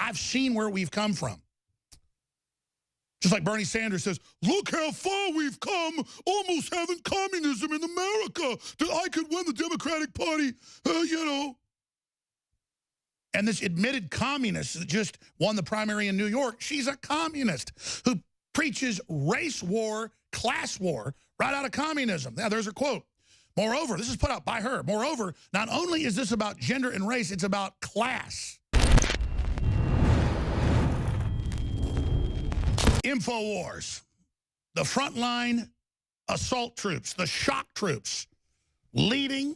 I've seen where we've come from. Just like Bernie Sanders says, look how far we've come, almost having communism in America, that I could win the Democratic Party, you know. And this admitted communist that just won the primary in New York, she's a communist who preaches race war, class war, right out of communism. Now, there's her quote. Moreover, this is put out by her. Moreover, not only is this about gender and race, it's about class. InfoWars, the frontline assault troops, the shock troops, leading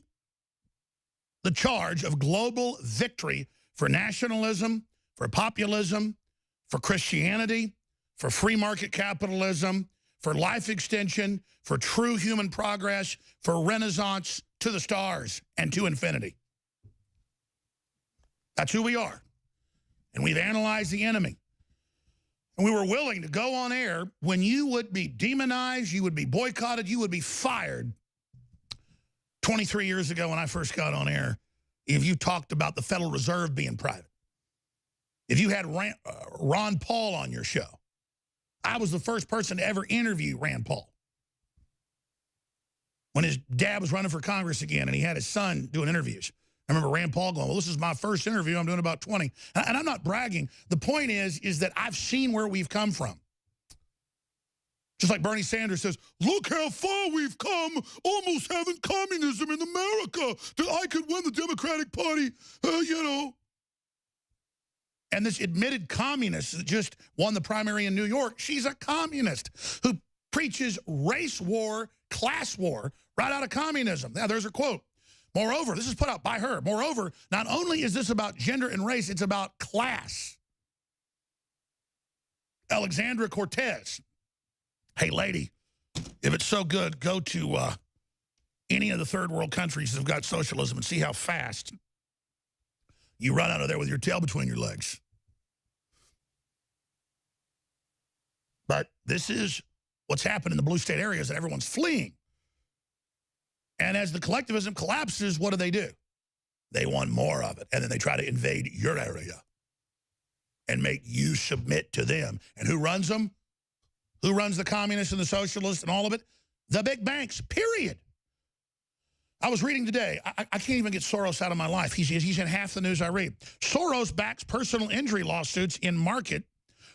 the charge of global victory for nationalism, for populism, for Christianity, for free market capitalism, for life extension, for true human progress, for renaissance to the stars and to infinity. That's who we are. And we've analyzed the enemy. And we were willing to go on air when you would be demonized, you would be boycotted, you would be fired. 23 years ago when I first got on air, if you talked about the Federal Reserve being private, if you had Ron Paul on your show, I was the first person to ever interview Rand Paul. When his dad was running for Congress again and he had his son doing interviews. I remember Rand Paul going, well, this is my first interview. I'm doing about 20. And I'm not bragging. The point is that I've seen where we've come from. Just like Bernie Sanders says, look how far we've come, almost having communism in America, that I could win the Democratic Party, you know. And this admitted communist that just won the primary in New York, she's a communist who preaches race war, class war, right out of communism. Now, there's her quote. Moreover, this is put out by her. Moreover, not only is this about gender and race, it's about class. Alexandria Cortez. Hey, lady, if it's so good, go to any of the third world countries that have got socialism and see how fast you run out of there with your tail between your legs. But this is what's happened in the blue state areas that everyone's fleeing. And as the collectivism collapses, what do? They want more of it. And then they try to invade your area and make you submit to them. And who runs them? Who runs the communists and the socialists and all of it? The big banks, period. I was reading today. I can't even get Soros out of my life. He's in half the news I read. Soros backs personal injury lawsuits in market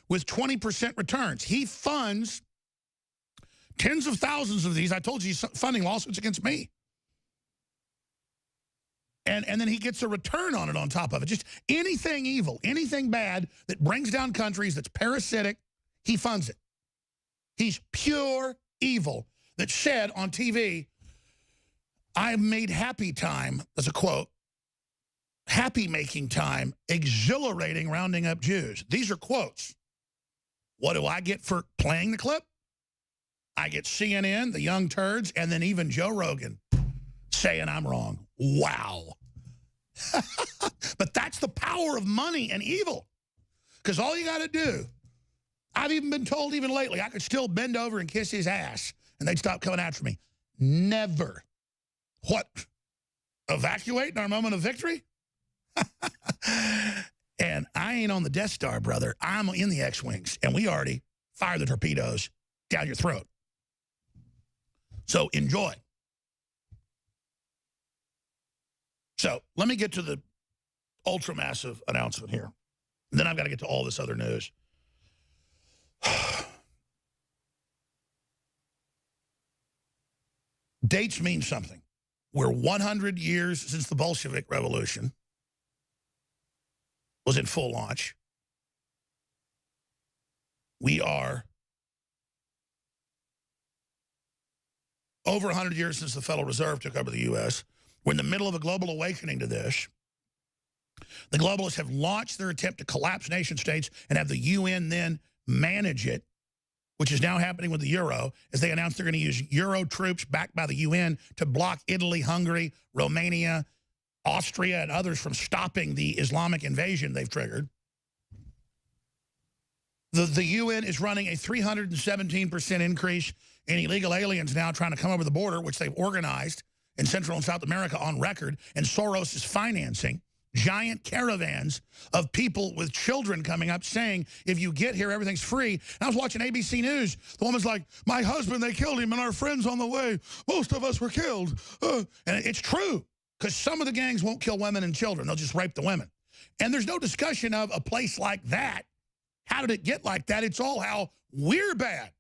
with 20% returns. He funds tens of thousands of these. I told you he's funding lawsuits against me. And then he gets a return on it on top of it. Just anything evil, anything bad that brings down countries, that's parasitic, he funds it. He's pure evil that said on TV, I made happy time, as a quote, happy making time, exhilarating rounding up Jews. These are quotes. What do I get for playing the clip? I get CNN, the young turds, and then even Joe Rogan saying I'm wrong. Wow. But that's the power of money and evil. Because all you got to do, I've even been told even lately, I could still bend over and kiss his ass and they'd stop coming after me. Never. What? Evacuate in our moment of victory? And I ain't on the Death Star, brother. I'm in the X-Wings, and we already fired the torpedoes down your throat. So enjoy. So let me get to the ultra-massive announcement here. And then I've got to get to all this other news. Dates mean something. We're 100 years since the Bolshevik Revolution was in full launch. We are over 100 years since the Federal Reserve took over the U.S. We're in the middle of a global awakening to this. The globalists have launched their attempt to collapse nation states and have the UN then manage it, which is now happening with the euro, as they announced they're going to use euro troops backed by the UN to block Italy, Hungary, Romania, Austria, and others from stopping the Islamic invasion they've triggered. The UN is running a 317% increase in illegal aliens now trying to come over the border, which they've organized in Central and South America on record, and Soros is financing giant caravans of people with children coming up saying, if you get here, everything's free. And I was watching ABC News. The woman's like, my husband, they killed him, and our friends on the way. Most of us were killed. And it's true, because some of the gangs won't kill women and children. They'll just rape the women. And there's no discussion of a place like that. How did it get like that? It's all how we're bad.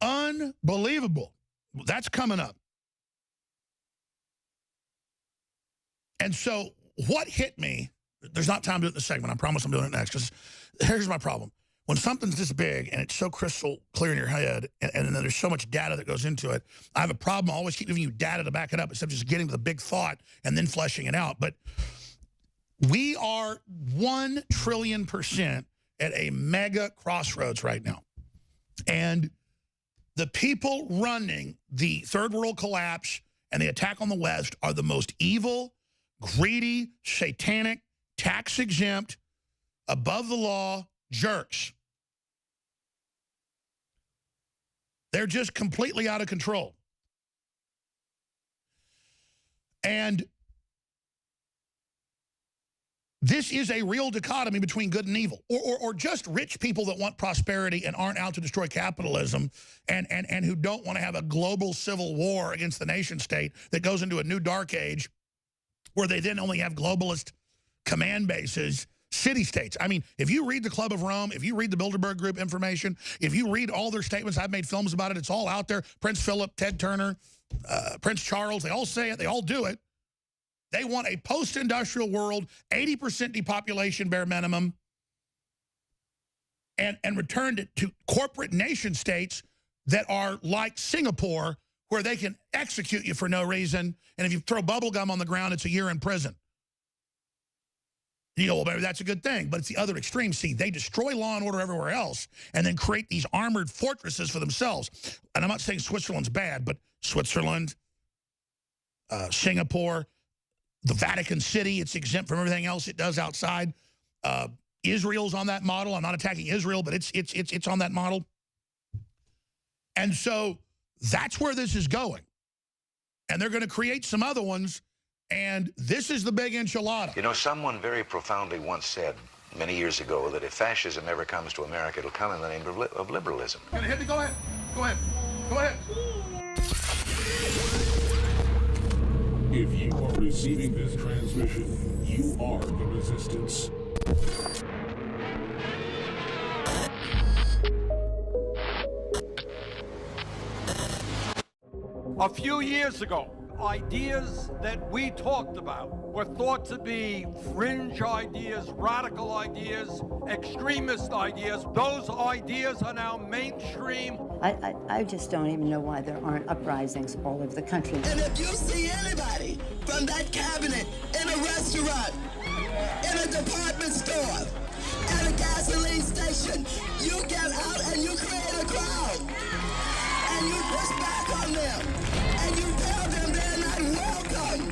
Unbelievable. That's coming up. And so what hit me, there's not time to do it in this segment. I promise I'm doing it next, because here's my problem. When something's this big and it's so crystal clear in your head, and then there's so much data that goes into it, I have a problem. I always keep giving you data to back it up instead of just getting to the big thought and then fleshing it out. But we are 1 trillion% at a mega crossroads right now. And the people running the third world collapse and the attack on the West are the most evil, greedy, satanic, tax-exempt, above-the-law jerks. They're just completely out of control. And this is a real dichotomy between good and evil, or just rich people that want prosperity and aren't out to destroy capitalism, and who don't want to have a global civil war against the nation state that goes into a new dark age where they then only have globalist command bases, city-states. I mean, if you read the Club of Rome, if you read the Bilderberg Group information, if you read all their statements, I've made films about it, it's all out there. Prince Philip, Ted Turner, Prince Charles, they all say it, they all do it. They want a post-industrial world, 80% depopulation bare minimum, and return it to corporate nation states that are like Singapore, where they can execute you for no reason, and if you throw bubble gum on the ground, it's a year in prison. You go, well, maybe that's a good thing, but it's the other extreme. See, they destroy law and order everywhere else and then create these armored fortresses for themselves. And I'm not saying Switzerland's bad, but Switzerland, Singapore, the Vatican City, it's exempt from everything else it does outside. Israel's on that model. I'm not attacking Israel, but it's on that model. And so that's where this is going. And they're going to create some other ones, and this is the big enchilada. You know, someone very profoundly once said many years ago that if fascism ever comes to America, it'll come in the name of liberalism. Gonna hit me? Go ahead. Go ahead. Go ahead. If you are receiving this transmission, you are the resistance. A few years ago, ideas that we talked about were thought to be fringe ideas, radical ideas, extremist ideas. Those ideas are now mainstream. I just don't even know why there aren't uprisings all over the country. And if you see anybody from that cabinet in a restaurant, in a department store, at a gasoline station, you get out and you create a crowd. And you push back on them. And you tell them they're not welcome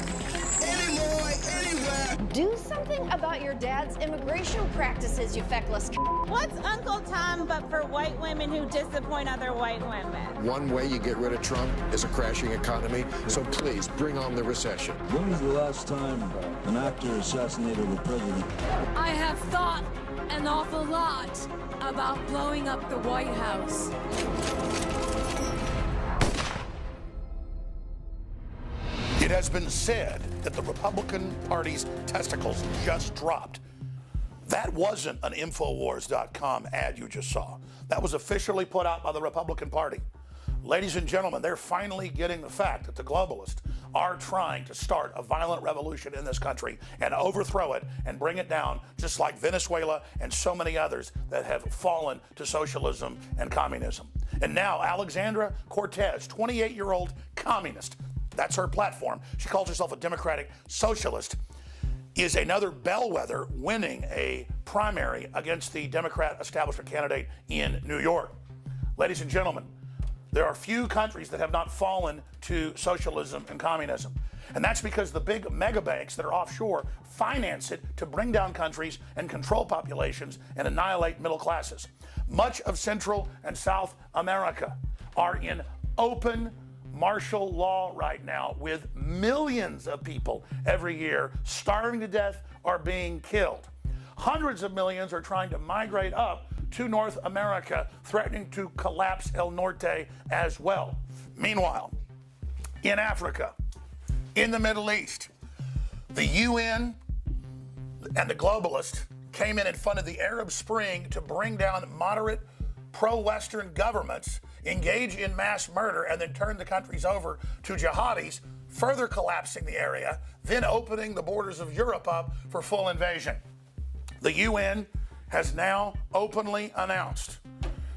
anymore, anywhere. Do something about your dad's immigration practices, you feckless. What's Uncle Tom but for white women who disappoint other white women? One way you get rid of Trump is a crashing economy, so please bring on the recession. When was the last time an actor assassinated a president? I have thought an awful lot about blowing up the White House. It has been said that the Republican Party's testicles just dropped. That wasn't an Infowars.com ad you just saw. That was officially put out by the Republican Party. Ladies and gentlemen, they're finally getting the fact that the globalists are trying to start a violent revolution in this country and overthrow it and bring it down, just like Venezuela and so many others that have fallen to socialism and communism. And now Alexandria Cortez, 28-year-old communist, that's her platform. She calls herself a democratic socialist, is another bellwether winning a primary against the Democrat establishment candidate in New York. Ladies and gentlemen, there are few countries that have not fallen to socialism and communism. And that's because the big mega banks that are offshore finance it to bring down countries and control populations and annihilate middle classes. Much of Central and South America are in open martial law right now with millions of people every year starving to death or being killed. Hundreds of millions are trying to migrate up to North America, threatening to collapse El Norte as well. Meanwhile, in Africa, in the Middle East, the UN and the globalists came in and funded the Arab Spring to bring down moderate pro-Western governments, engage in mass murder, and then turn the countries over to jihadis, further collapsing the area, then opening the borders of Europe up for full invasion. The UN has now openly announced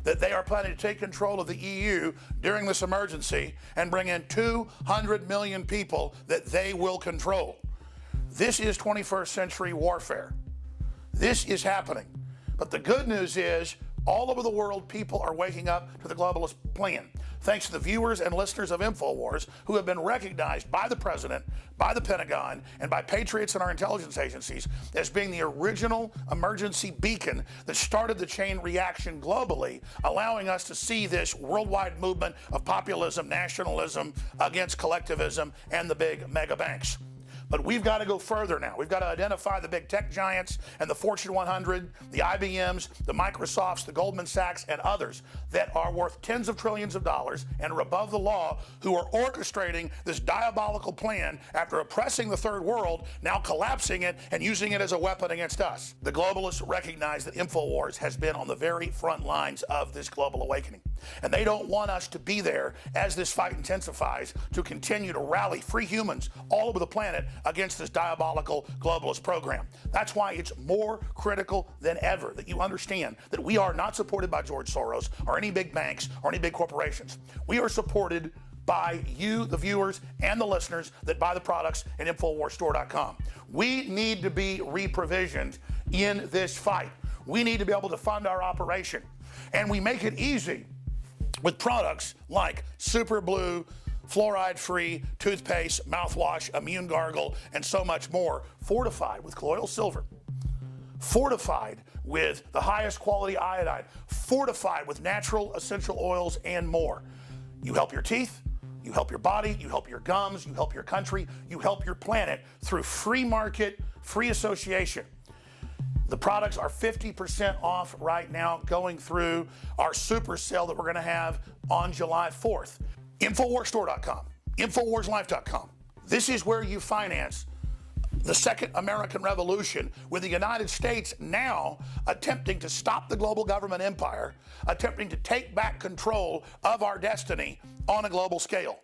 that they are planning to take control of the EU during this emergency and bring in 200 million people that they will control. This is 21st century warfare. This is happening. But the good news is, all over the world, people are waking up to the globalist plan. Thanks to the viewers and listeners of InfoWars who have been recognized by the president, by the Pentagon, and by patriots in our intelligence agencies as being the original emergency beacon that started the chain reaction globally, allowing us to see this worldwide movement of populism, nationalism against collectivism and the big mega banks. But we've got to go further now. We've got to identify the big tech giants and the Fortune 100, the IBMs, the Microsofts, the Goldman Sachs, and others that are worth tens of trillions of dollars and are above the law, who are orchestrating this diabolical plan after oppressing the third world, now collapsing it and using it as a weapon against us. The globalists recognize that InfoWars has been on the very front lines of this global awakening. And they don't want us to be there as this fight intensifies to continue to rally free humans all over the planet against this diabolical globalist program. That's why it's more critical than ever that you understand that we are not supported by George Soros or any big banks or any big corporations. We are supported by you, the viewers, and the listeners that buy the products at InfoWarsStore.com. We need to be reprovisioned in this fight. We need to be able to fund our operation. And we make it easy with products like Super Blue, fluoride-free toothpaste, mouthwash, immune gargle, and so much more, fortified with colloidal silver, fortified with the highest quality iodine, fortified with natural essential oils, and more. You help your teeth, you help your body, you help your gums, you help your country, you help your planet through free market, free association. The products are 50% off right now, going through our super sale that we're going to have on July 4th. InfoWarsStore.com, InfoWarsLife.com. This is where you finance the second American Revolution, with the United States now attempting to stop the global government empire, attempting to take back control of our destiny on a global scale.